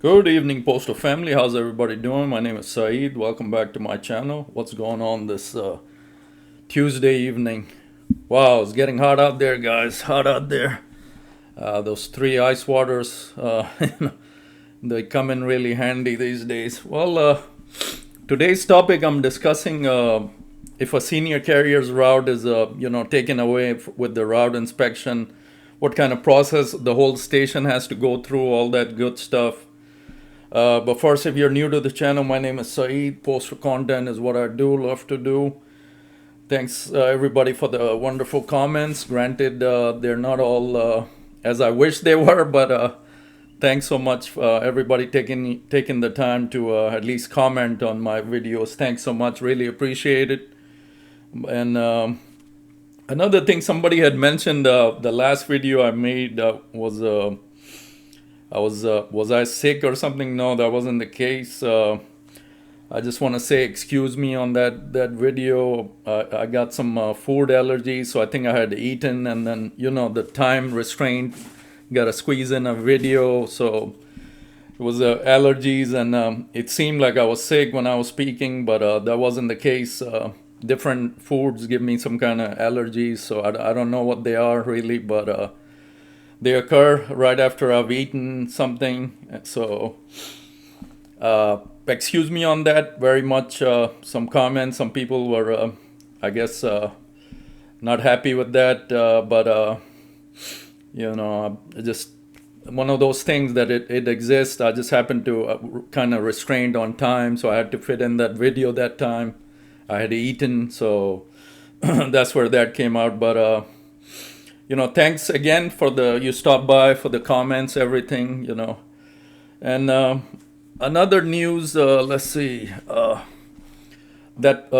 Good evening, Postal family. How's everybody doing? My name is Saeed. Welcome back to my channel. What's going on this Tuesday evening? Wow, it's getting hot out there, guys. Hot out there. Those three ice waters, they come in really handy these days. Well, today's topic I'm discussing if a senior carrier's route is, taken away with the route inspection, what kind of process the whole station has to go through, all that good stuff. But first, if you're new to the channel, my name is Saeed. Postal content is what I do, love to do. Thanks everybody for the wonderful comments. Granted, they're not all as I wish they were, but thanks so much for everybody taking the time to at least comment on my videos. Thanks so much, really appreciate it. And another thing somebody had mentioned, the last video I made was I sick or something? No, that wasn't the case. I just want to say excuse me on that video. I got some food allergies, so I think I had eaten, and then the time restraint, got to squeeze in a video, so it was allergies, and it seemed like I was sick when I was speaking, but that wasn't the case. Different foods give me some kind of allergies, so I don't know what they are really, but they occur right after I've eaten something. So excuse me on that very much. Some comments, some people were, I guess, not happy with that. But just one of those things that it exists. I just happened to kind of restrained on time, so I had to fit in that video that time. I had eaten, so that's where that came out. But thanks again for you stopped by, for the comments, everything, And another news, let's see, that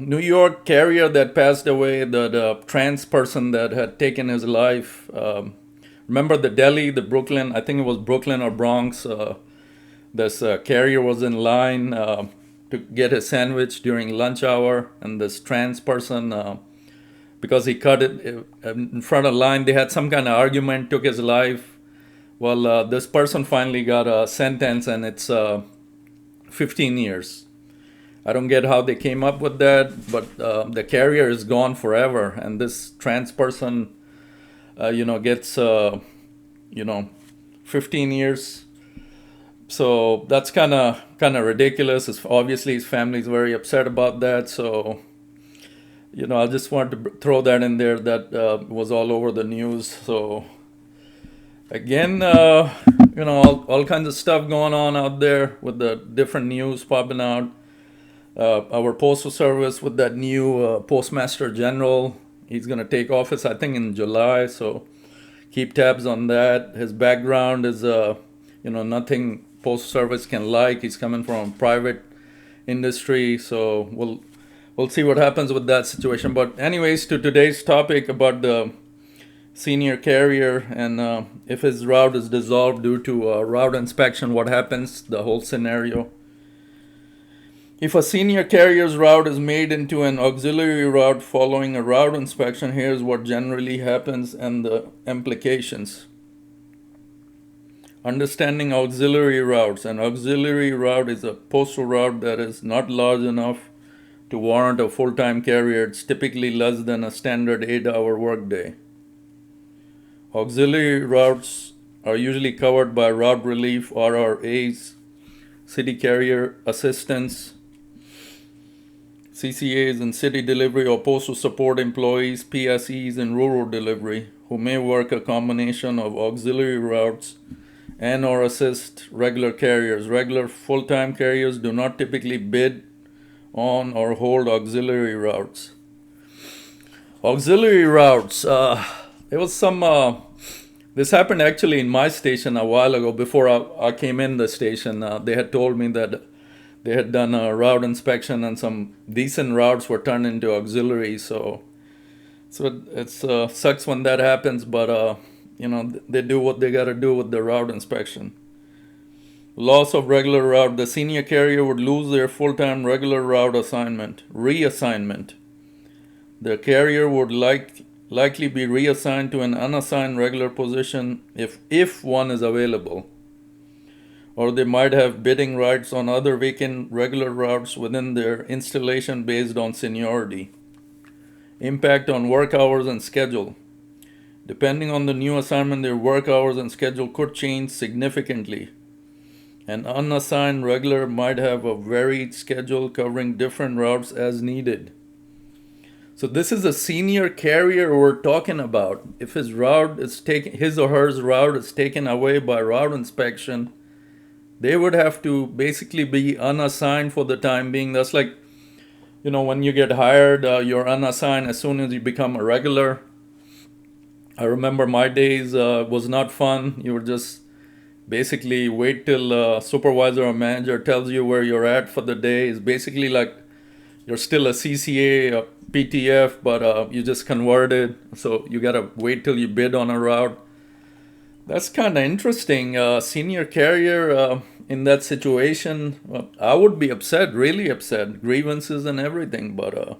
New York carrier that passed away, the trans person that had taken his life. Remember the Brooklyn, I think it was Brooklyn or Bronx. This carrier was in line to get his sandwich during lunch hour, and this trans person, because he cut it in front of the line, they had some kind of argument, took his life. Well, this person finally got a sentence, and it's 15 years. I don't get how they came up with that, but the carrier is gone forever, and this trans person, gets 15 years. So that's kind of ridiculous. Obviously, his family is very upset about that. So I just wanted to throw that in there. That was all over the news. So again, all kinds of stuff going on out there with the different news popping out. Our postal service with that new postmaster general, he's going to take office, I think, in July. So keep tabs on that. His background is, nothing postal service can like. He's coming from private industry. So we'll see what happens with that situation. But anyways, to today's topic about the senior carrier, and if his route is dissolved due to route inspection, what happens, the whole scenario. If a senior carrier's route is made into an auxiliary route following a route inspection, here's what generally happens and the implications. Understanding auxiliary routes. An auxiliary route is a postal route that is not large enough to warrant a full-time carrier. It's typically less than a standard 8-hour workday. Auxiliary routes are usually covered by route relief, RRAs, city carrier assistants, CCAs, and city delivery or postal support employees, PSEs, and rural delivery, who may work a combination of auxiliary routes and or assist regular carriers. Regular full-time carriers do not typically bid on or hold auxiliary routes. Auxiliary routes. There was some. This happened actually in my station a while ago. Before I came in the station, they had told me that they had done a route inspection and some decent routes were turned into auxiliary. So it sucks when that happens, but they do what they got to do with the route inspection. Loss of regular route. The senior carrier would lose their full-time regular route reassignment. The carrier would likely be reassigned to an unassigned regular position if one is available. or they might have bidding rights on other vacant regular routes within their installation based on seniority. Impact on work hours and schedule. Depending on the new assignment, their work hours and schedule could change significantly. An unassigned regular might have a varied schedule covering different routes as needed. So this is a senior carrier we're talking about. If his or her route is taken away by route inspection, they would have to basically be unassigned for the time being. That's like, when you get hired, you're unassigned as soon as you become a regular. I remember my days was not fun. You were just basically wait till a supervisor or manager tells you where you're at for the day. It's basically like you're still a CCA, a PTF, but you just converted. So you gotta wait till you bid on a route. That's kind of interesting. Senior carrier in that situation, I would be upset, really upset, grievances and everything. But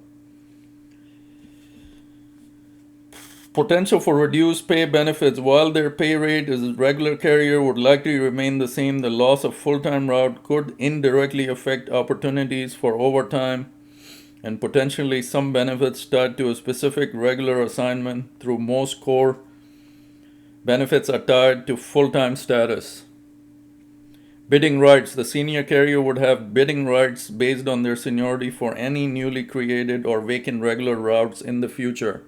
potential for reduced pay benefits. While their pay rate as a regular carrier would likely remain the same, the loss of full-time route could indirectly affect opportunities for overtime and potentially some benefits tied to a specific regular assignment. Through most core benefits are tied to full-time status. Bidding rights. The senior carrier would have bidding rights based on their seniority for any newly created or vacant regular routes in the future.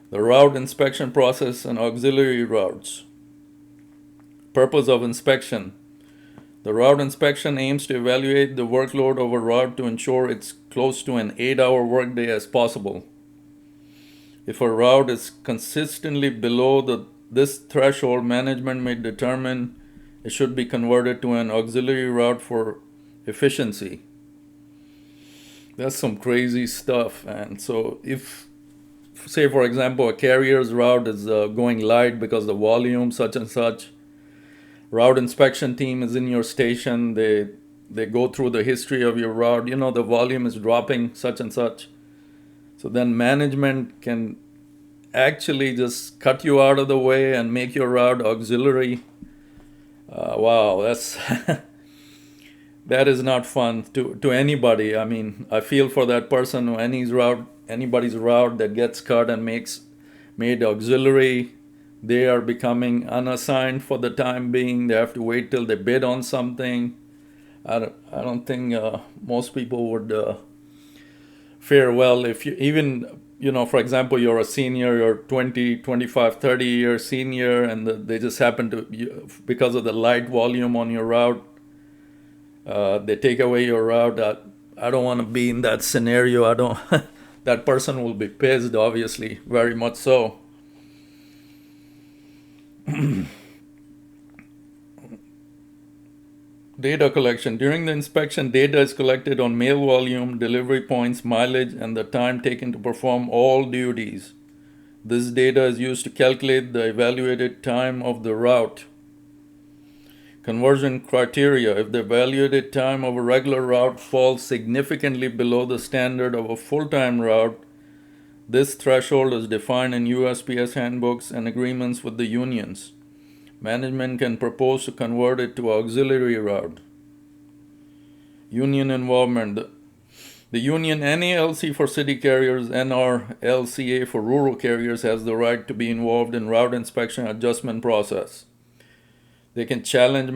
The route inspection process and auxiliary routes. Purpose of inspection. The route inspection aims to evaluate the workload of a route to ensure it's close to an 8-hour workday as possible. If a route is consistently below this threshold, management may determine it should be converted to an auxiliary route for efficiency. That's some crazy stuff. And so if, say for example, a carrier's route is going light because the volume such and such, route inspection team is in your station, they go through the history of your route, the volume is dropping such and such. So then management can actually just cut you out of the way and make your route auxiliary. Wow, that's that is not fun to anybody. I mean, I feel for that person who anybody's route that gets cut and made auxiliary. They are becoming unassigned for the time being. They have to wait till they bid on something. I don't think most people would fare well if you even, for example, you're a senior, you're 20, 25, 30-year senior, and they just happen to, because of the light volume on your route, they take away your route. I don't want to be in that scenario. That person will be pissed, obviously, very much so. Data collection. During the inspection, data is collected on mail volume, delivery points, mileage, and the time taken to perform all duties. This data is used to calculate the evaluated time of the route. Conversion criteria. If the evaluated time of a regular route falls significantly below the standard of a full-time route, this threshold is defined in USPS handbooks and agreements with the unions. Management can propose to convert it to auxiliary route. Union involvement. The union NALC for city carriers, NRLCA for rural carriers, has the right to be involved in route inspection adjustment process. They can challenge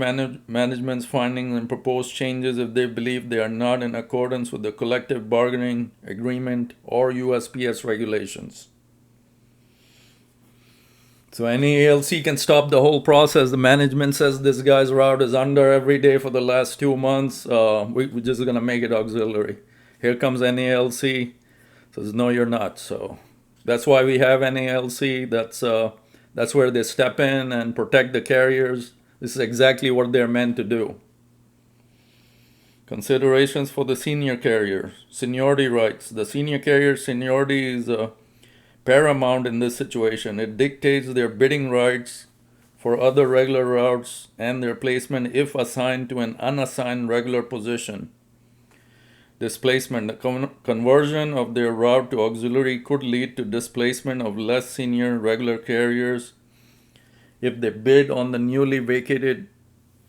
management's findings and propose changes if they believe they are not in accordance with the collective bargaining agreement or USPS regulations. So NALC can stop the whole process. The management says this guy's route is under every day for the last 2 months. We're just going to make it auxiliary. Here comes NALC. Says, no, you're not. So that's why we have NALC. That's where they step in and protect the carriers. This is exactly what they're meant to do. Considerations for the senior carrier. Seniority rights. The senior carrier seniority is paramount in this situation. It dictates their bidding rights for other regular routes and their placement if assigned to an unassigned regular position. Displacement. The conversion of their route to auxiliary could lead to displacement of less senior regular carriers if they bid on the newly vacated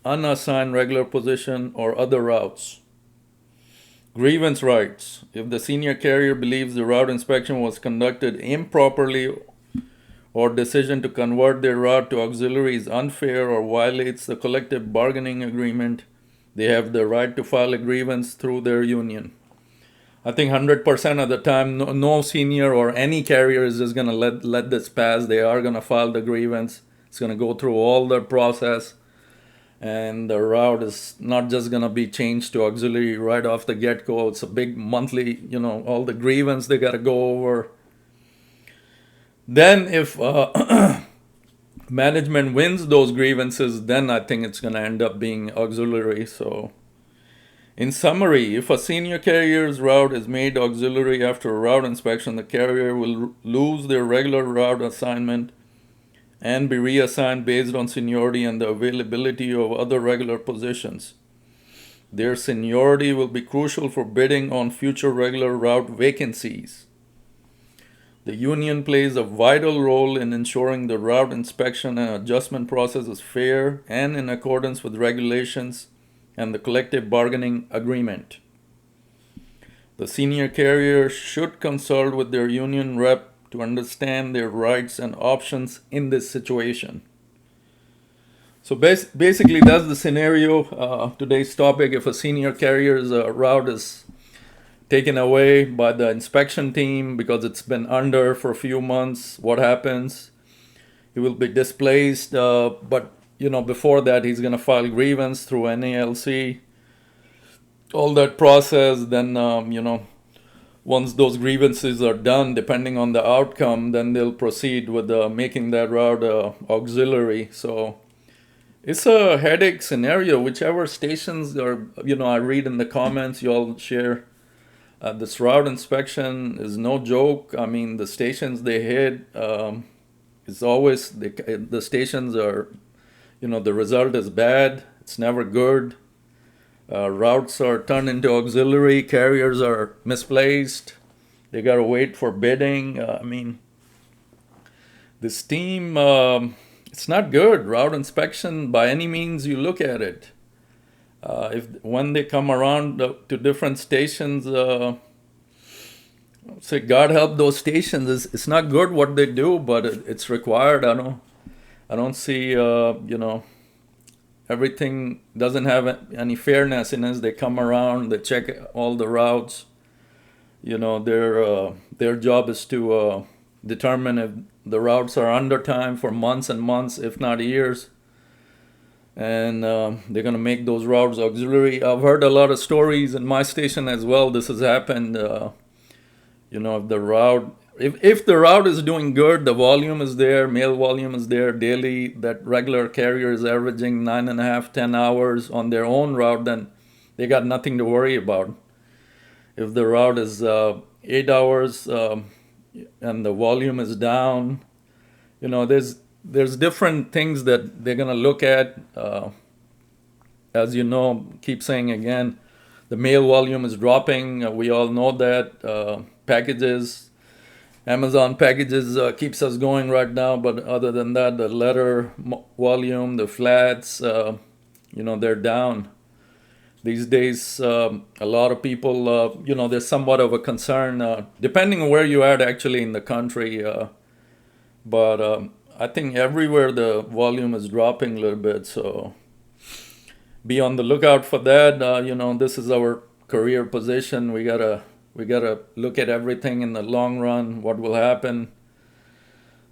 unassigned regular position, or other routes. Grievance rights. If the senior carrier believes the route inspection was conducted improperly or decision to convert their route to auxiliary is unfair or violates the collective bargaining agreement, they have the right to file a grievance through their union. I think 100% of the time, no senior or any carrier is just going to let this pass. They are going to file the grievance. It's going to go through all the process, and the route is not just going to be changed to auxiliary right off the get-go. It's a big monthly, all the grievance they got to go over. Then if management wins those grievances, then I think it's going to end up being auxiliary. So in summary, if a senior carrier's route is made auxiliary after a route inspection, the carrier will lose their regular route assignment and be reassigned based on seniority and the availability of other regular positions. Their seniority will be crucial for bidding on future regular route vacancies. The union plays a vital role in ensuring the route inspection and adjustment process is fair and in accordance with regulations and the collective bargaining agreement. The senior carrier should consult with their union rep to understand their rights and options in this situation. So basically, that's the scenario. Today's topic: if a senior carrier's route is taken away by the inspection team because it's been under for a few months, what happens? He will be displaced, but before that, he's going to file grievance through NALC. All that process, then once those grievances are done, depending on the outcome, then they'll proceed with making that route auxiliary. So it's a headache scenario. Whichever stations are, I read in the comments, you all share. This route inspection is no joke. I mean, the stations they hit, it's always, the stations are, the result is bad. It's never good. Routes are turned into auxiliary. Carriers are misplaced. They got to wait for bidding. This team, it's not good. Route inspection, by any means you look at it. When they come around to different stations, say God help those stations. It's not good what they do, but it's required. I don't see everything doesn't have any fairness in it. They come around, they check all the routes. Their job is to determine if the routes are under time for months and months, if not years. And they're going to make those routes auxiliary. I've heard a lot of stories in my station as well. This has happened. If the route, if the route is doing good, the volume is there, mail volume is there daily, that regular carrier is averaging 9.5, 10 hours on their own route, then they got nothing to worry about. If the route is 8 hours and the volume is down, there's different things that they're going to look at. As keep saying again, the mail volume is dropping. We all know that. Packages, Amazon packages keeps us going right now. But other than that, the letter volume, the flats, they're down. These days, a lot of people, there's somewhat of a concern, depending on where you are actually in the country. But I think everywhere the volume is dropping a little bit, so be on the lookout for that. This is our career position. We gotta look at everything in the long run, what will happen.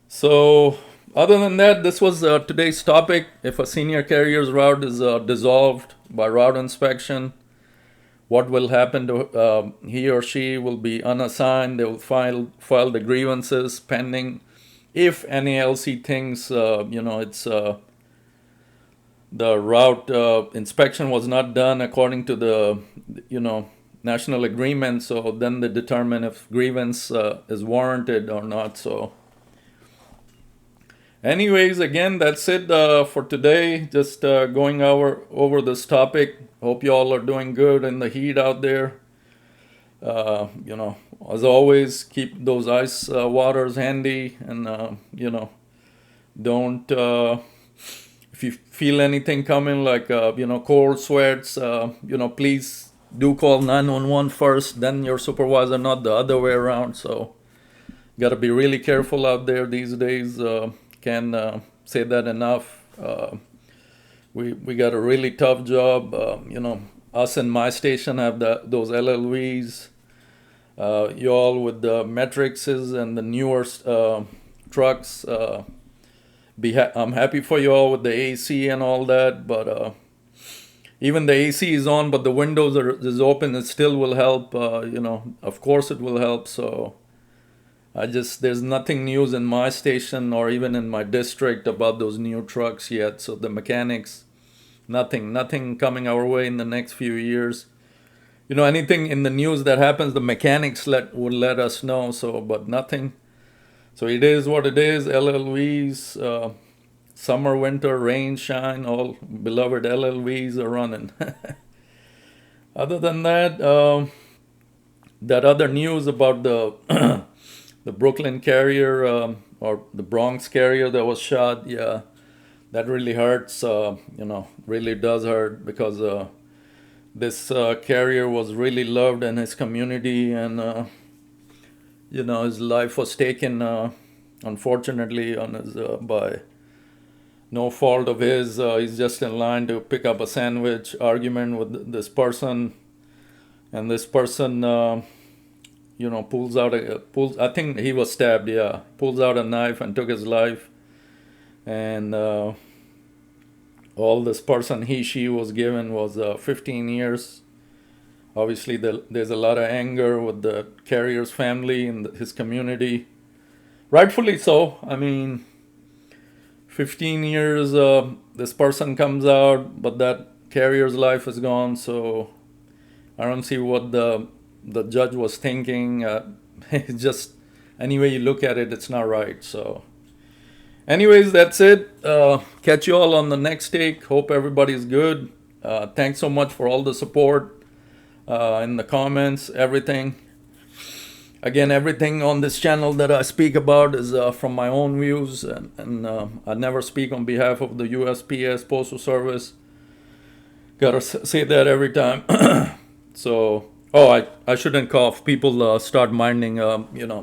So other than that, this was today's topic. If a senior carrier's route is dissolved by route inspection, what will happen to he or she will be unassigned. They will file the grievances pending. If NALC thinks, it's the route inspection was not done according to the, national agreement, so then they determine if grievance is warranted or not. So anyways, again, that's it for today. Just going over this topic. Hope you all are doing good in the heat out there. As always, keep those ice waters handy, and don't. If if you feel anything coming, like cold sweats, please do call 911 first, then your supervisor, not the other way around. So got to be really careful out there these days. Can't say that enough. We got a really tough job. Us in my station have those LLVs. You all with the matrices and the newer trucks. I'm happy for you all with the AC and all that, but even the AC is on, but the windows is open. It still will help. Of course it will help. So there's nothing news in my station or even in my district about those new trucks yet. So the mechanics, nothing coming our way in the next few years. Anything in the news that happens, the mechanics will let us know. So, but nothing. So it is what it is. LLVs, summer, winter, rain, shine, all beloved LLVs are running. Other than that, that other news about the the Brooklyn carrier or the Bronx carrier that was shot, yeah, that really hurts. Really does hurt, because this carrier was really loved in his community, and his life was taken, unfortunately, on his by no fault of his. He's just in line to pick up a sandwich, argument with this person, and this person, pulls out I think he was stabbed. Yeah, pulls out a knife and took his life, and all this person she was given was 15 years. Obviously, there's a lot of anger with the carrier's family and his community. Rightfully so. I mean, 15 years, this person comes out, but that carrier's life is gone. So I don't see what the judge was thinking. It's just, any way you look at it, it's not right. So anyways, that's it. Catch you all on the next take. Hope everybody's good. Thanks so much for all the support. In the comments, everything. Again, everything on this channel that I speak about is from my own views, and I never speak on behalf of the USPS Postal Service. Gotta say that every time. So, I shouldn't cough. People start minding,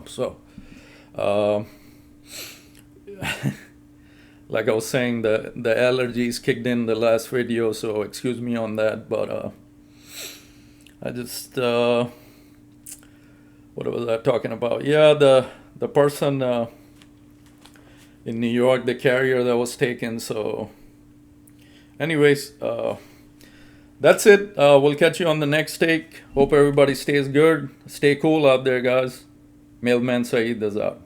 so. Like I was saying, the allergies kicked in the last video, so excuse me on that, but I just, what was I talking about? Yeah, the person in New York, the carrier that was taken. So anyways, that's it. We'll catch you on the next take. Hope everybody stays good. Stay cool out there, guys. Mailman Saeed is out.